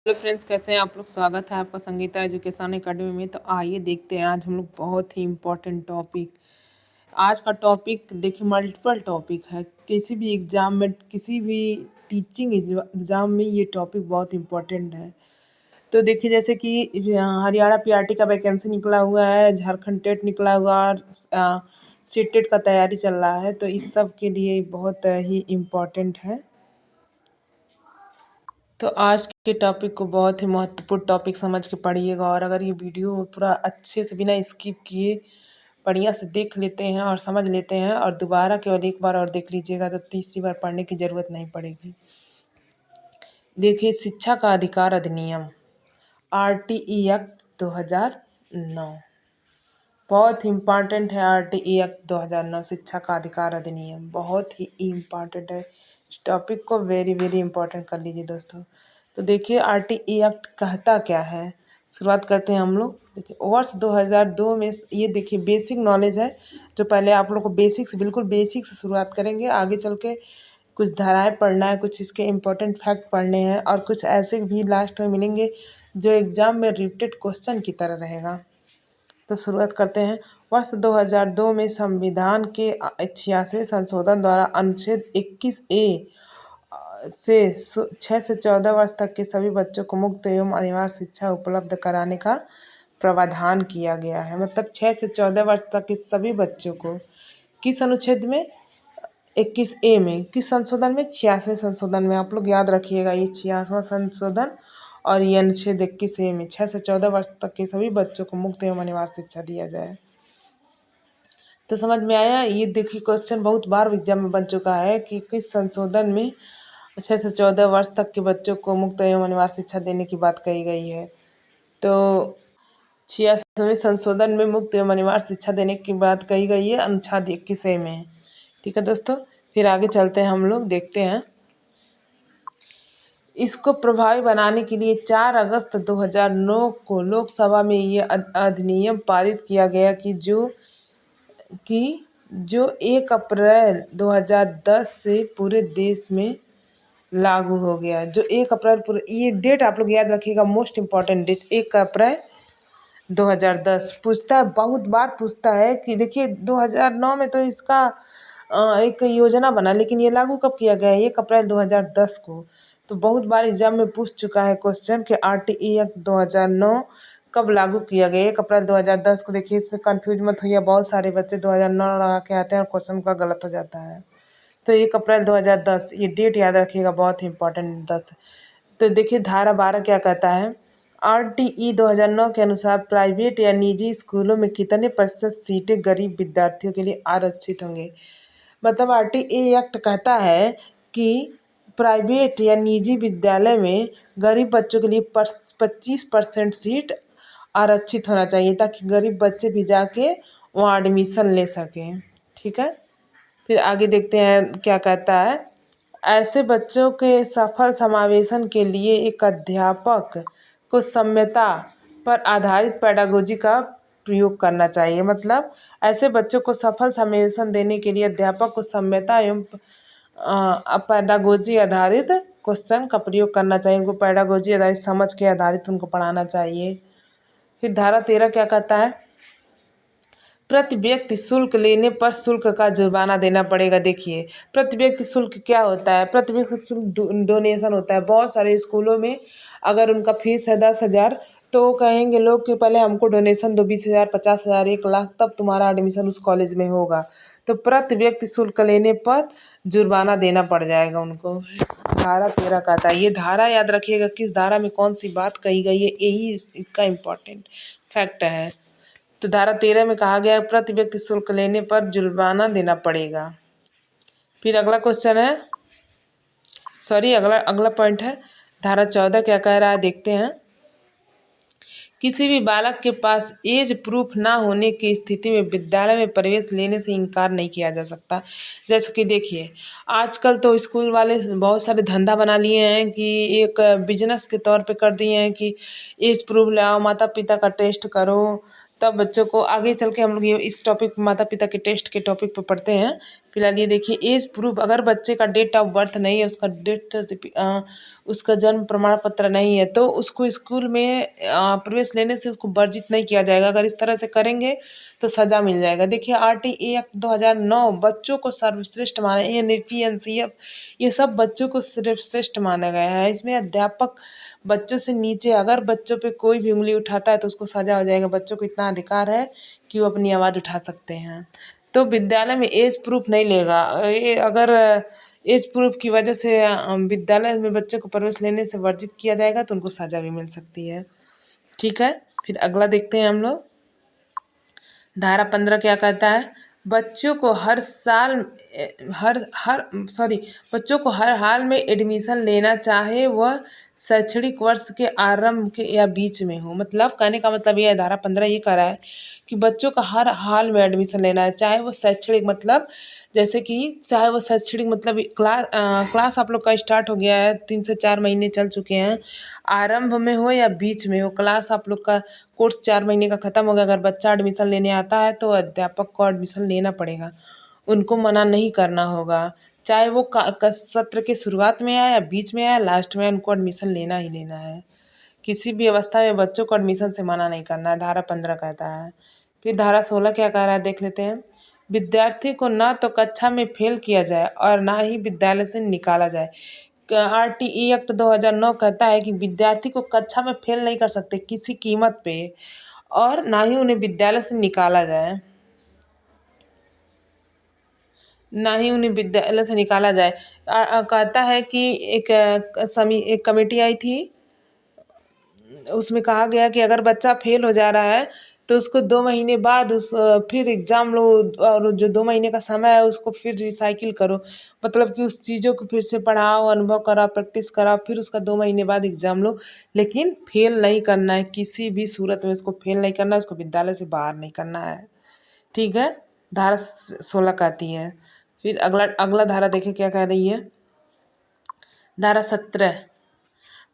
Hello friends, कैसे हैं आप लोग। स्वागत है आपका संगीता एजुकेशन एकेडमी में। तो आइए देखते हैं आज हम लोग बहुत ही इम्पोर्टेंट टॉपिक। आज का टॉपिक देखिए, मल्टीपल टॉपिक है। किसी भी एग्ज़ाम में, किसी भी टीचिंग एग्ज़ाम में ये टॉपिक बहुत इम्पोर्टेंट है। तो देखिए, जैसे कि हरियाणा पीआरटी का वैकेंसी निकला हुआ है, झारखंड टेट निकला हुआ और सीट टेट का तैयारी चल रहा है। तो इस सब के लिए बहुत ही इम्पोर्टेंट है। तो आज के टॉपिक को बहुत ही महत्वपूर्ण टॉपिक समझ के पढ़िएगा, और अगर ये वीडियो पूरा अच्छे से बिना स्किप किए बढ़िया से देख लेते हैं और समझ लेते हैं, और दोबारा केवल एक बार और देख लीजिएगा, तो तीसरी बार पढ़ने की ज़रूरत नहीं पड़ेगी। देखिए, शिक्षा का अधिकार अधिनियम आरटीई एक्ट 2009 बहुत इम्पॉर्टेंट है। आरटीई एक्ट 2009 शिक्षा का अधिकार अधिनियम बहुत ही इम्पॉर्टेंट है। इस टॉपिक को वेरी वेरी इम्पॉर्टेंट कर लीजिए दोस्तों। तो देखिए, आरटीई एक्ट कहता क्या है, शुरुआत करते हैं हम लोग। देखिए, वर्ष 2002 में, ये देखिए बेसिक नॉलेज है, जो पहले आप लोग को बेसिक से, बिल्कुल बेसिक से शुरुआत करेंगे। आगे चल के कुछ धाराएं पढ़ना है, कुछ इसके इम्पोर्टेंट फैक्ट पढ़ने हैं, और कुछ ऐसे भी लास्ट में मिलेंगे जो एग्जाम में रिपीटेड क्वेश्चन की तरह रहेगा। तो शुरुआत करते हैं। वर्ष 2002 में संविधान के 86वें संशोधन द्वारा अनुच्छेद 21A से 6 से 14 वर्ष तक के सभी बच्चों को मुफ्त एवं अनिवार्य शिक्षा उपलब्ध कराने का प्रावधान किया गया है। मतलब 6 से 14 वर्ष तक के सभी बच्चों को, किस अनुच्छेद में, 21A में, किस संशोधन में, 86वें संशोधन में। आप लोग याद रखिएगा, ये 86वां संशोधन और ये अनुच्छेद 21A में 6 से 14 वर्ष तक के सभी बच्चों को मुफ्त एवं अनिवार्य शिक्षा दिया जाए। तो समझ में आया। ये देखिए, क्वेश्चन बहुत बार एग्जाम में बन चुका है कि किस संशोधन में 6 से 14 वर्ष तक के बच्चों को मुफ्त एवं अनिवार्य शिक्षा देने की बात कही गई है। तो 86वें संशोधन में मुफ्त एवं अनिवार्य शिक्षा देने की बात कही गई है अनुच्छेद 21A में। ठीक है दोस्तों, फिर आगे चलते हैं, हम लोग देखते हैं। इसको प्रभावी बनाने के लिए 4 अगस्त 2009 को लोकसभा में ये अधिनियम पारित किया गया जो 1 अप्रैल 2010 से पूरे देश में लागू हो गया। जो 1 अप्रैल, पूरे, ये डेट आप लोग याद रखिएगा, मोस्ट इम्पॉर्टेंट डेट 1 अप्रैल 2010। पूछता है, बहुत बार पूछता है कि देखिए 2009 में तो इसका एक योजना बना, लेकिन ये लागू कब किया गया है, 1 अप्रैल 2010 को। तो बहुत बार एग्जाम में पूछ चुका है क्वेश्चन कि आरटीई एक्ट 2009 कब लागू किया गया, 1 अप्रैल 2010 को। देखिए, इसमें कंफ्यूज मत होइए, बहुत सारे बच्चे 2009 लगा के आते हैं और क्वेश्चन का गलत हो जाता है। तो 1 अप्रैल 2010 ये डेट याद रखिएगा, बहुत ही इंपॉर्टेंट 10। तो देखिए, धारा 12 क्या कहता है। आरटीई 2009 के अनुसार प्राइवेट या निजी स्कूलों में कितने प्रतिशत सीटें गरीब विद्यार्थियों के लिए आरक्षित होंगे। मतलब आरटीई एक्ट कहता है कि प्राइवेट या निजी विद्यालय में गरीब बच्चों के लिए 25% सीट आरक्षित होना चाहिए, ताकि गरीब बच्चे भी जाके वहाँ एडमिशन ले सकें। ठीक है, फिर आगे देखते हैं क्या कहता है। ऐसे बच्चों के सफल समावेशन के लिए एक अध्यापक को सम्यता पर आधारित पेडागोजी का प्रयोग करना चाहिए। मतलब ऐसे बच्चों को सफल समावेशन देने के लिए अध्यापक को सम्यता एवं पेडागोजी आधारित क्वेश्चन का प्रयोग करना चाहिए। उनको पेडागोजी आधारित समझ के आधारित उनको पढ़ाना चाहिए। फिर धारा 13 क्या कहता है। प्रति व्यक्ति शुल्क लेने पर शुल्क का जुर्माना देना पड़ेगा। देखिए, प्रति व्यक्ति शुल्क क्या होता है। प्रति व्यक्ति शुल्क डोनेशन होता है। बहुत सारे स्कूलों में अगर उनका फीस है 10,000, तो वो कहेंगे लोग कि पहले हमको डोनेशन दो 20,000, 50,000, 1 लाख, तब तुम्हारा एडमिशन उस कॉलेज में होगा। तो प्रति व्यक्ति शुल्क लेने पर जुर्माना देना पड़ जाएगा उनको। धारा 13 का था। ये धारा याद रखिएगा, किस धारा में कौन सी बात कही गई है, यही इसका इम्पोर्टेंट फैक्ट है। तो धारा 13 में कहा गया है प्रति व्यक्ति शुल्क लेने पर जुर्माना देना पड़ेगा। फिर अगला क्वेश्चन है, अगला पॉइंट है। धारा 14 क्या कह रहा है, देखते हैं। किसी भी बालक के पास एज प्रूफ ना होने की स्थिति में विद्यालय में प्रवेश लेने से इनकार नहीं किया जा सकता। जैसे कि देखिए, आजकल तो स्कूल वाले बहुत सारे धंधा बना लिए हैं कि एक बिजनेस के तौर पे कर दिए हैं कि एज प्रूफ लाओ, माता पिता का टेस्ट करो, तब बच्चों को आगे चल के हम लोग ये इस टॉपिक माता पिता के टेस्ट के टॉपिक पर पढ़ते हैं। फिलहाल ये देखिए, एज प्रूफ, अगर बच्चे का डेट ऑफ बर्थ नहीं है, उसका उसका जन्म प्रमाण पत्र नहीं है, तो उसको स्कूल में प्रवेश लेने से उसको वर्जित नहीं किया जाएगा। अगर इस तरह से करेंगे तो सजा मिल जाएगा। देखिए RTE एक्ट 2009 बच्चों को सर्वश्रेष्ठ माना, NAP NCF ये सब बच्चों को सर्वश्रेष्ठ माना गया है। इसमें अध्यापक बच्चों से नीचे अगर बच्चों पे कोई भी उंगली उठाता है तो उसको सजा हो जाएगा। बच्चों को इतना अधिकार है कि वो अपनी आवाज़ उठा सकते हैं। तो विद्यालय में एज प्रूफ नहीं लेगा। अगर एज प्रूफ की वजह से विद्यालय में बच्चे को प्रवेश लेने से वर्जित किया जाएगा तो उनको सजा भी मिल सकती है। ठीक है, फिर अगला देखते हैं हम लोग। धारा 15 क्या कहता है? बच्चों को हर साल हर हर सॉरी बच्चों को हर हाल में एडमिशन लेना, चाहे वह शैक्षणिक वर्ष के आरंभ के या बीच में हो। मतलब कहने का मतलब ये है, धारा 15 ये कह रहा है कि बच्चों का हर हाल में एडमिशन लेना है, चाहे वो शैक्षणिक मतलब जैसे कि चाहे वो शैक्षणिक मतलब क्लास आप लोग का स्टार्ट हो गया है, 3 से 4 महीने चल चुके हैं, आरंभ में हो या बीच में हो, क्लास आप लोग का कोर्स 4 महीने का ख़त्म हो गया। अगर बच्चा एडमिशन लेने आता है तो अध्यापक को एडमिशन लेना पड़ेगा, उनको मना नहीं करना होगा। चाहे वो सत्र के शुरुआत में आए या बीच में आए, लास्ट में उनको एडमिशन लेना ही लेना है। किसी भी अवस्था में बच्चों को एडमिशन से मना नहीं करना है, धारा 15 कहता है। फिर धारा 16 क्या कह रहा है देख लेते हैं। विद्यार्थी को ना तो कक्षा में फेल किया जाए और ना ही विद्यालय से निकाला जाए। RTE एक्ट 2009 कहता है कि विद्यार्थी को कक्षा में फेल नहीं कर सकते किसी कीमत पे, और ना ही उन्हें विद्यालय से निकाला जाए, ना ही उन्हें विद्यालय से निकाला जाए। कहता है कि एक कमेटी आई थी, उसमें कहा गया कि अगर बच्चा फेल हो जा रहा है तो उसको 2 महीने बाद फिर एग्ज़ाम लो, और जो 2 महीने का समय है उसको फिर रिसाइकिल करो। मतलब कि उस चीज़ों को फिर से पढ़ाओ, अनुभव कराओ, प्रैक्टिस कराओ, फिर उसका 2 महीने बाद एग्ज़ाम लो। लेकिन फेल नहीं करना है, किसी भी सूरत में उसको फेल नहीं करना है, उसको विद्यालय से बाहर नहीं करना है। ठीक है, धारा 16 कहती है। फिर अगला अगला धारा देखें क्या कह रही है। धारा 17,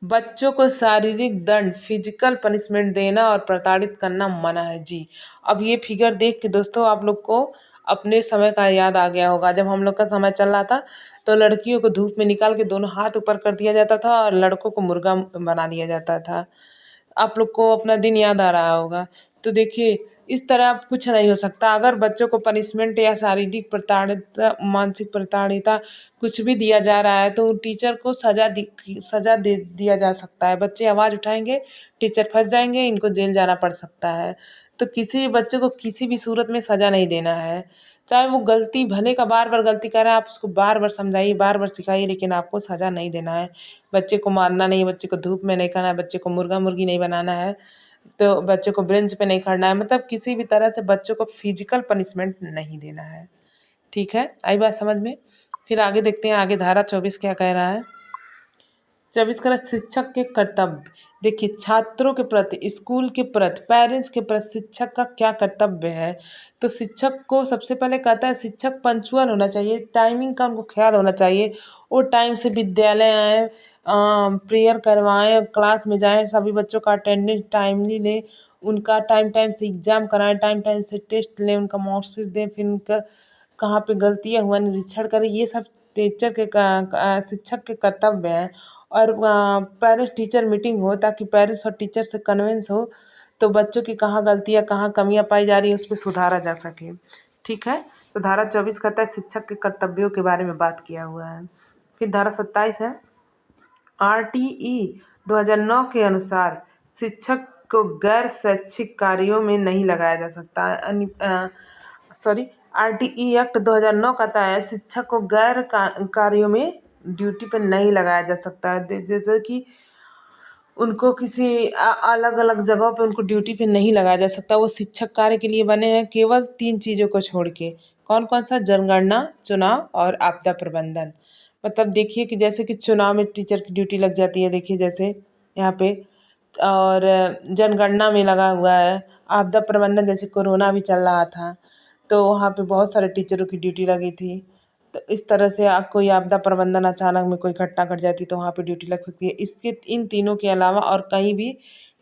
बच्चों को शारीरिक दंड फिजिकल पनिशमेंट देना और प्रताड़ित करना मना है जी। अब ये फिगर देख के दोस्तों आप लोग को अपने समय का याद आ गया होगा। जब हम लोग का समय चल रहा था तो लड़कियों को धूप में निकाल के दोनों हाथ ऊपर कर दिया जाता था और लड़कों को मुर्गा बना दिया जाता था। आप लोग को अपना दिन याद आ रहा होगा। तो देखिए, इस तरह अब कुछ नहीं हो सकता। अगर बच्चों को पनिशमेंट या शारीरिक प्रताड़िता, मानसिक प्रताड़िता कुछ भी दिया जा रहा है तो टीचर को सजा दे दिया जा सकता है। बच्चे आवाज़ उठाएंगे, टीचर फंस जाएंगे, इनको जेल जाना पड़ सकता है। तो किसी भी बच्चे को किसी भी सूरत में सजा नहीं देना है। चाहे वो गलती भले का बार बार गलती कर रहा है, आप उसको बार बार समझाइए, बार बार सिखाइए, लेकिन आपको सजा नहीं देना है। बच्चे को मारना नहीं है, बच्चे को धूप में नहीं करना है, बच्चे को मुर्गा मुर्गी नहीं बनाना है, तो बच्चे को बेंच पे नहीं खड़ना है। मतलब किसी भी तरह से बच्चों को फिजिकल पनिशमेंट नहीं देना है। ठीक है, आई बात समझ में। फिर आगे देखते हैं, आगे धारा 24 क्या कह रहा है। 24 कह रहा है शिक्षक के कर्तव्य। देखिए, छात्रों के प्रति, स्कूल के प्रति, पेरेंट्स के प्रति शिक्षक का क्या कर्तव्य है। तो शिक्षक को सबसे पहले कहता है शिक्षक पंचुअल होना चाहिए, टाइमिंग का उनको ख्याल होना चाहिए। वो टाइम से विद्यालय आए, प्रेयर करवाएं, क्लास में जाएं, सभी बच्चों का अटेंडेंस टाइमली लें, उनका टाइम टाइम से एग्ज़ाम कराएं, टाइम टाइम से टेस्ट लें, उनका मार्कशीट दें, फिर उनका कहाँ पे गलतियाँ हुआ निरीक्षण करें। ये सब टीचर के शिक्षक के कर्तव्य हैं। और पेरेंट्स टीचर मीटिंग हो ताकि पेरेंट्स और टीचर से कन्विंस हो, तो बच्चों की कहाँ गलतियाँ, कहाँ कमियाँ पाई जा रही है, उस पर सुधारा जा सके। ठीक है, तो धारा 24 कहता है शिक्षक के कर्तव्यों के बारे में बात किया हुआ है। फिर धारा 27 है, RTE 2009 के अनुसार शिक्षक को गैर शैक्षिक कार्यों में नहीं लगाया जा सकता। सॉरी, RTE एक्ट 2009 कहता है शिक्षक को गैर कार्यों में ड्यूटी पर नहीं लगाया जा सकता है। जैसे कि उनको किसी अलग अलग जगहों पे उनको ड्यूटी पे नहीं लगाया जा सकता। वो शिक्षक कार्य के लिए बने हैं केवल 3 चीज़ों को छोड़ के। कौन कौन सा? जनगणना, चुनाव और आपदा प्रबंधन। मतलब देखिए कि जैसे कि चुनाव में टीचर की ड्यूटी लग जाती है, देखिए जैसे यहाँ पे, और जनगणना में लगा हुआ है। आपदा प्रबंधन, जैसे कोरोना भी चल रहा था तो वहाँ पे बहुत सारे टीचरों की ड्यूटी लगी थी। तो इस तरह से कोई आपदा प्रबंधन, अचानक में कोई घटना घट जाती तो वहाँ पे ड्यूटी लग सकती है। इसके इन तीनों के अलावा और कहीं भी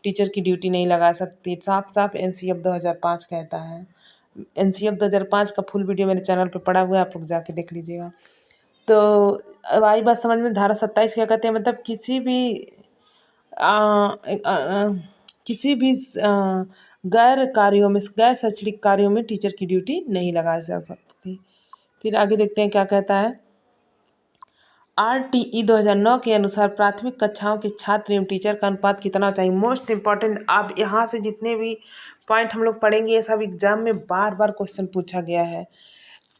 टीचर की ड्यूटी नहीं लगा सकती, साफ साफ एनसीएफ 2005 कहता है। एनसीएफ 2005 का फुल वीडियो मेरे चैनल पे पड़ा हुआ है, आप लोग जाके देख लीजिएगा। तो अब आई बात समझ में, धारा 27 क्या कहते हैं, मतलब आ, आ, आ, किसी भी गैर कार्यों में, गैर शैक्षणिक कार्यों में टीचर की ड्यूटी नहीं लगाई जा सकती। फिर आगे देखते हैं क्या कहता है। RTE 2009 के अनुसार प्राथमिक कक्षाओं के छात्र एवं टीचर का अनुपात कितना चाहिए। मोस्ट इम्पॉर्टेंट, आप यहाँ से जितने भी पॉइंट हम लोग पढ़ेंगे ये सब एग्जाम में बार बार क्वेश्चन पूछा गया है,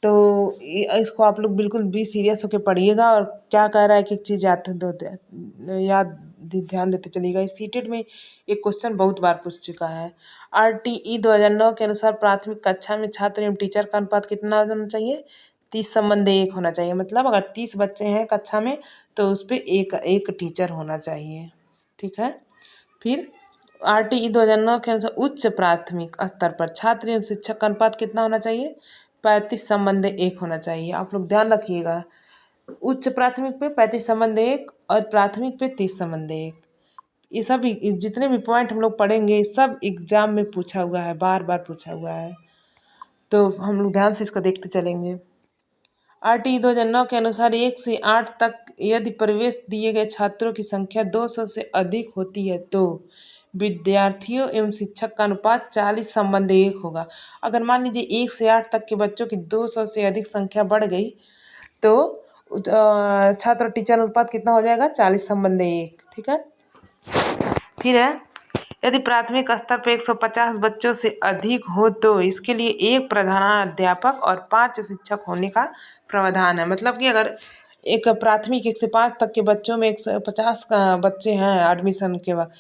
तो इसको आप लोग बिल्कुल भी सीरियस होकर पढ़िएगा और क्या कह रहा है कि एक चीज़ याद ध्यान देते चलिएगा। इस सीटेट में एक क्वेश्चन बहुत बार पूछ चुका है। RTE 2009 के अनुसार प्राथमिक कक्षा में छात्र एवं टीचर का अनुपात कितना होना चाहिए, 30:1 होना चाहिए। मतलब अगर 30 बच्चे हैं कक्षा में तो उस पर एक टीचर होना चाहिए, ठीक है। फिर RTE 2009 के अनुसार उच्च प्राथमिक स्तर पर छात्र एवं शिक्षक का अनुपात कितना होना चाहिए, 35:1 होना चाहिए। आप लोग ध्यान रखिएगा, उच्च प्राथमिक पे 35:1 और प्राथमिक पे 30:1। ये सब जितने भी पॉइंट हम लोग पढ़ेंगे सब एग्जाम में पूछा हुआ है, बार बार पूछा हुआ है, तो हम लोग ध्यान से इसको देखते चलेंगे। RTE 2009 के अनुसार 1 से 8 तक यदि प्रवेश दिए गए छात्रों की संख्या 200 से अधिक होती है तो विद्यार्थियों एवं शिक्षक का अनुपात 40:1 होगा। अगर मान लीजिए 1 से 8 तक के बच्चों की 200 से अधिक संख्या बढ़ गई तो छात्र टीचर अनुपात कितना हो जाएगा, 40:1, ठीक है। फिर है, यदि प्राथमिक स्तर पर 150 बच्चों से अधिक हो तो इसके लिए एक प्रधानाध्यापक और 5 शिक्षक होने का प्रावधान है। मतलब कि अगर एक प्राथमिक 1 से 5 तक के बच्चों में 150 बच्चे हैं एडमिशन के बाद,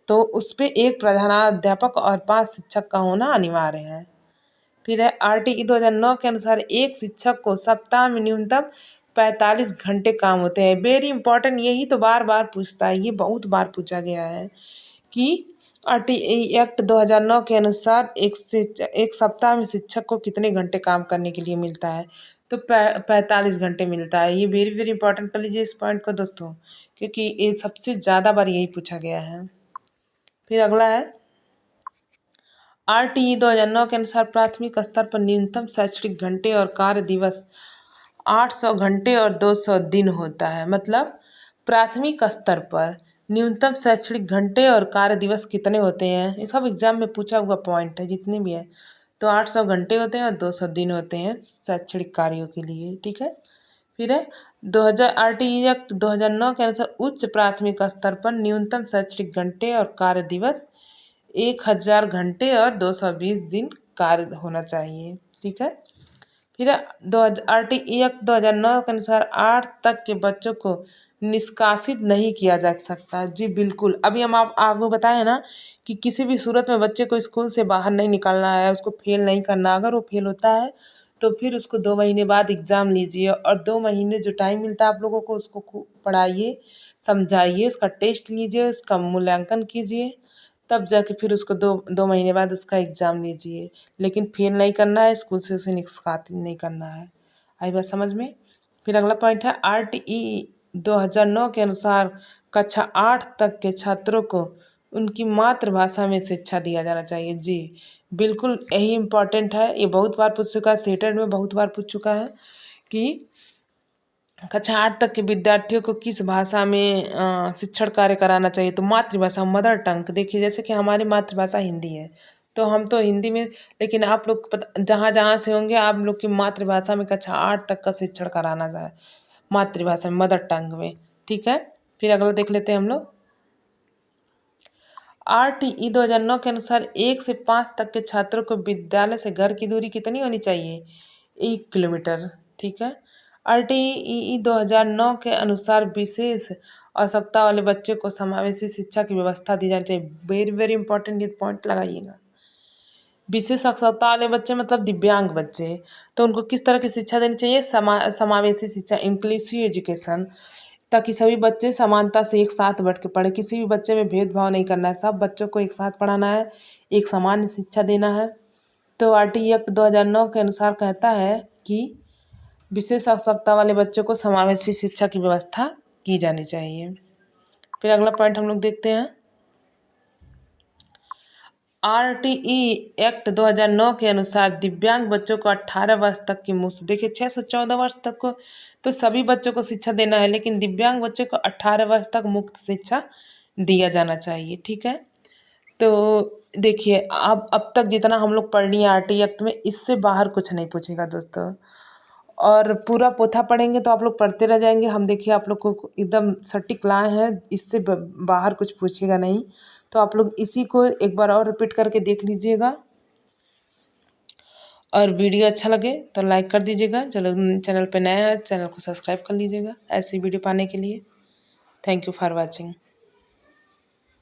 तो उस पर एक प्रधानाध्यापक और 5 शिक्षक का होना अनिवार्य है। फिर है, RTE 2009 के अनुसार एक शिक्षक को सप्ताह में न्यूनतम 45 घंटे काम होते हैं। वेरी इंपॉर्टेंट, यही तो बार बार पूछता है, ये बहुत बार पूछा गया है कि RTE एक्ट 2009 के अनुसार एक सप्ताह में शिक्षक को कितने घंटे काम करने के लिए मिलता है, तो 45 घंटे मिलता है। ये वेरी वेरी इंपॉर्टेंट कर लीजिए इस पॉइंट को दोस्तों, क्योंकि ये सबसे ज़्यादा बार यही पूछा गया है। फिर अगला है, RTE 2009 के अनुसार प्राथमिक स्तर पर न्यूनतम शैक्षणिक घंटे और कार्य दिवस 800 घंटे और 200 दिन होता है। मतलब प्राथमिक स्तर पर न्यूनतम शैक्षणिक घंटे और कार्य दिवस कितने होते हैं, ये सब एग्जाम में पूछा हुआ पॉइंट है जितने भी है, तो 800 घंटे होते हैं और 200 दिन होते हैं शैक्षणिक कार्यों के लिए, ठीक है। फिर है, 2000 RTE एक्ट 2009 के अनुसार उच्च प्राथमिक स्तर पर न्यूनतम शैक्षणिक घंटे और कार्य दिवस 1000 घंटे और 220 दिन कार्य होना चाहिए, ठीक है। फिर RTE एक्ट 2009 के अनुसार 8 तक के बच्चों को निष्कासित नहीं किया जा सकता। जी बिल्कुल, अभी हम आपको बताए ना कि किसी भी सूरत में बच्चे को स्कूल से बाहर नहीं निकालना है, उसको फेल नहीं करना। अगर वो फेल होता है तो फिर उसको 2 महीने बाद एग्ज़ाम लीजिए और 2 महीने जो टाइम मिलता है आप लोगों को, उसको खूब पढ़ाइए, समझाइए, उसका टेस्ट लीजिए, उसका मूल्यांकन कीजिए, तब जाके फिर उसको दो महीने बाद उसका एग्ज़ाम लीजिए। लेकिन फेल नहीं करना है, स्कूल से उसे निष्कासित नहीं करना है। आई बात समझ में। फिर अगला पॉइंट है, RTE 2009 के अनुसार कक्षा 8 तक के छात्रों को उनकी मातृभाषा में शिक्षा दिया जाना चाहिए। जी बिल्कुल, यही इम्पोर्टेंट है, ये बहुत बार पूछ चुका है, सेटेड में बहुत बार पूछ चुका है कि कक्षा 8 तक के विद्यार्थियों को किस भाषा में शिक्षण कार्य कराना चाहिए, तो मातृभाषा, मदर टंग। देखिए जैसे कि हमारी मातृभाषा हिंदी है तो हम तो हिंदी में, लेकिन आप लोग जहाँ जहाँ से होंगे आप लोग की मातृभाषा में कक्षा 8 तक का शिक्षण कराना है, मातृभाषा में, मदर टंग में, ठीक है। फिर अगला देख लेते हैं हम लोग, RTE 2009 के अनुसार 1 से 5 तक के छात्रों को विद्यालय से घर की दूरी कितनी होनी चाहिए, 1 किलोमीटर, ठीक है। RTE 2009 के अनुसार विशेष आवश्यकता वाले बच्चे को समावेशी शिक्षा की व्यवस्था दी जानी चाहिए। वेरी वेरी इंपॉर्टेंट, ये पॉइंट लगाइएगा। विशेष आवश्यकता वाले बच्चे मतलब दिव्यांग बच्चे, तो उनको किस तरह की शिक्षा देनी चाहिए, समावेशी शिक्षा, इंक्लूसिव एजुकेशन, ताकि सभी बच्चे समानता से एक साथ बैठ के पढ़े, किसी भी बच्चे में भेदभाव नहीं करना है, सब बच्चों को एक साथ पढ़ाना है, एक सामान्य शिक्षा देना है। तो RTE एक्ट 2009 के अनुसार कहता है कि विशेष आवश्यकता वाले बच्चों को समावेशी शिक्षा की व्यवस्था की जानी चाहिए। फिर अगला पॉइंट हम लोग देखते हैं, आरटीई एक्ट 2009 के अनुसार दिव्यांग बच्चों को 18 वर्ष तक की मुफ्त, देखिए 6 से 14 वर्ष तक को तो सभी बच्चों को शिक्षा देना है, लेकिन दिव्यांग बच्चों को 18 वर्ष तक मुफ्त शिक्षा दिया जाना चाहिए। ठीक है, तो देखिए अब तक जितना हम लोग पढ़ लिए आरटीई एक्ट में, इससे बाहर कुछ नहीं पूछेगा दोस्तों। और पूरा पोथा पढ़ेंगे तो आप लोग पढ़ते रह जाएंगे। हम देखिए आप लोग को एकदम सटीक लाए हैं, इससे बाहर कुछ पूछेगा नहीं। तो आप लोग इसी को एक बार और रिपीट करके देख लीजिएगा। और वीडियो अच्छा लगे तो लाइक कर दीजिएगा। जो लोग चैनल पे नया है चैनल को सब्सक्राइब कर लीजिएगा ऐसी वीडियो पाने के लिए। Thank you for watching.